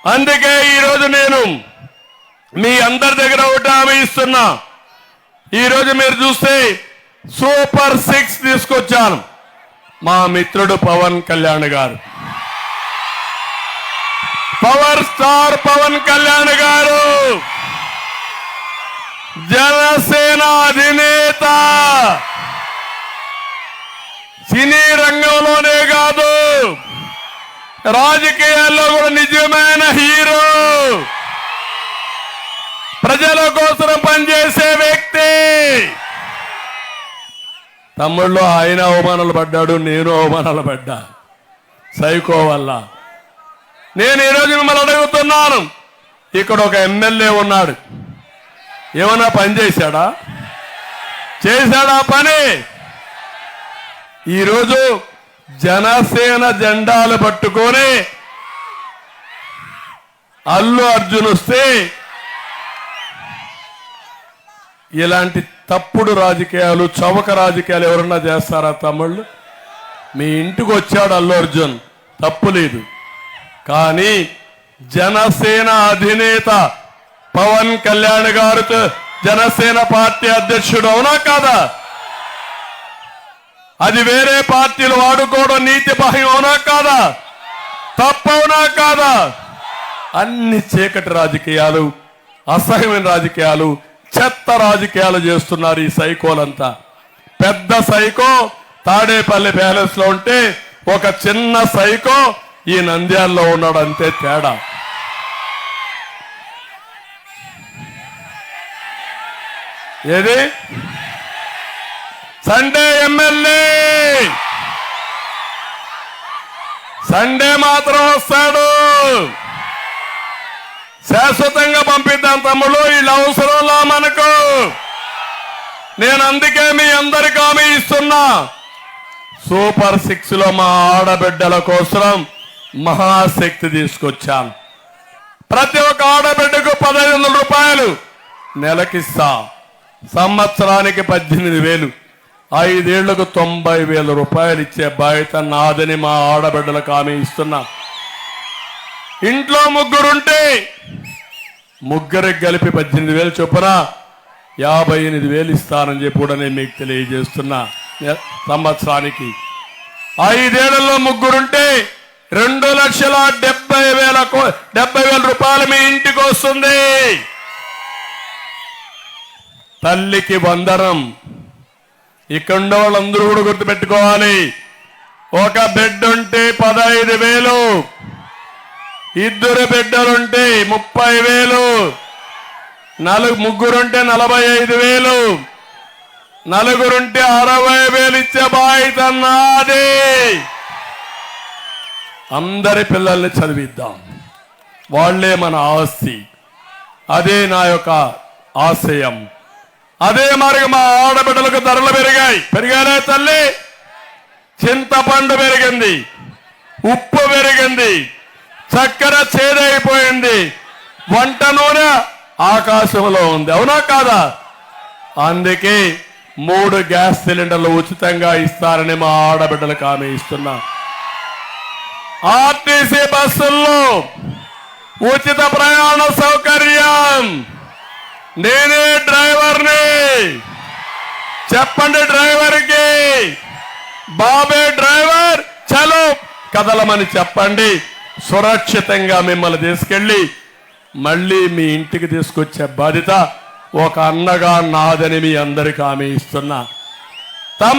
అందుకే ఈరోజు నేను మీ అందరి దగ్గర ఒకటి హామీ ఇస్తున్నా. ఈరోజు మీరు చూస్తే సూపర్ 6 తీసుకొచ్చాను. మా మిత్రుడు పవన్ కళ్యాణ్ గారు, పవర్ స్టార్ పవన్ కళ్యాణ్ గారు, జనసేన అధినేత, సినీ రంగంలోనే కాదు రాజకీయాల్లో కూడా నిజమైన హీరో, ప్రజల కోసం పనిచేసే వ్యక్తి. తమ్ముళ్ళు ఆయన అవమానాలు పడ్డాడు, నేను అవమానాలు పడ్డా సైకో వల్ల. నేను ఈరోజు మిమ్మల్ని అడుగుతున్నాను, ఇక్కడ ఒక ఎమ్మెల్యే ఉన్నాడు, ఏమన్నా పని చేశాడా? పని? ఈరోజు జనసేన జెండాలు పట్టుకొని అల్లు అర్జున్ వస్తే ఇలాంటి తప్పుడు రాజకీయాలు, చవక రాజకీయాలు ఎవరన్నా చేస్తారా తమ్ముళ్ళు? మీ ఇంటికి వచ్చాడు అల్లు అర్జున్, తప్పు లేదు. కానీ జనసేన అధినేత పవన్ కళ్యాణ్ గారితో జనసేన పార్టీ అధ్యక్షుడు అవునా కాదా? అది వేరే పార్టీలు వాడుకోవడం నీతి బాహ్యం అవునా కాదా? తప్పవునా కాదా? అన్ని చీకటి రాజకీయాలు, అసహ్యమైన రాజకీయాలు, చెత్త రాజకీయాలు చేస్తున్నారు ఈ సైకోలంతా. పెద్ద సైకో తాడేపల్లి ప్యాలెస్ లో ఉంటే ఒక చిన్న సైకో ఈ నంద్యాలలో ఉన్నాడు, అంతే తేడా. ఏది సండే ఎమ్మెల్యే సండే మాత్రం వస్తాడు, శాశ్వతంగా పంపిద్దాం తమ్ముడు, వీళ్ళ అవసరంలా మనకు. నేను అందుకే మీ అందరికీ హామీ ఇస్తున్నా, సూపర్ 6 లో మా ఆడబిడ్డల కోసం మహాశక్తి తీసుకొచ్చాను. ప్రతి ఒక్క ఆడబిడ్డకు 1500 రూపాయలు నెలకిస్తా, సంవత్సరానికి 18,000, 5 ఏళ్లకు 90,000 రూపాయలు ఇచ్చే బాధ్యత నాదని మా ఆడబిడ్డలకు హామీ ఇస్తున్నా. ఇంట్లో ముగ్గురుంటే ముగ్గురికి కలిపి 18,000 చొప్పున 58,000 ఇస్తానని చెప్పి కూడా నేను మీకు తెలియజేస్తున్నా. సంవత్సరానికి 5 ఏళ్లలో ముగ్గురుంటే 2,70,000 రూపాయలు మీ ఇంటికి వస్తుంది. తల్లికి వందనం. ఇక్కడ ఉన్న వాళ్ళందరూ కూడా గుర్తుపెట్టుకోవాలి, ఒక బిడ్డ ఉంటే 15,000, 2 బిడ్డలుంటే 30,000, ముగ్గురుంటే 45,000, 4 60,000 ఇచ్చే బాధ్యత నాది. అందరి పిల్లల్ని చదివిద్దాం, వాళ్లే మన ఆస్తి. అదే నా యొక్క ఆశయం. అదే మరి మా ఆడబిడ్డలకు ధరలు పెరిగానే తల్లి. చింతపండు పెరిగింది, ఉప్పు పెరిగింది, చక్కెర చేదైపోయింది, వంట నూనె ఆకాశంలో ఉంది, అవునా కాదా? అందుకే 3 గ్యాస్ సిలిండర్లు ఉచితంగా ఇస్తారని మా ఆడబిడ్డలకు హామీ ఇస్తున్నా. ఆర్టీసీ బస్సుల్లో ఉచిత ప్రయాణ సౌకర్యం. నేనే డ్రైవర్ని, చెప్పండి డ్రైవర్కి, బాబే డ్రైవర్, చలో కదలమని చెప్పండి. సురక్షితంగా మిమ్మల్ని తీసుకెళ్లి మళ్ళీ మీ ఇంటికి తీసుకొచ్చే బాధ్యత ఒక అన్నగా నాదని మీ అందరికీ హామీ ఇస్తున్నా.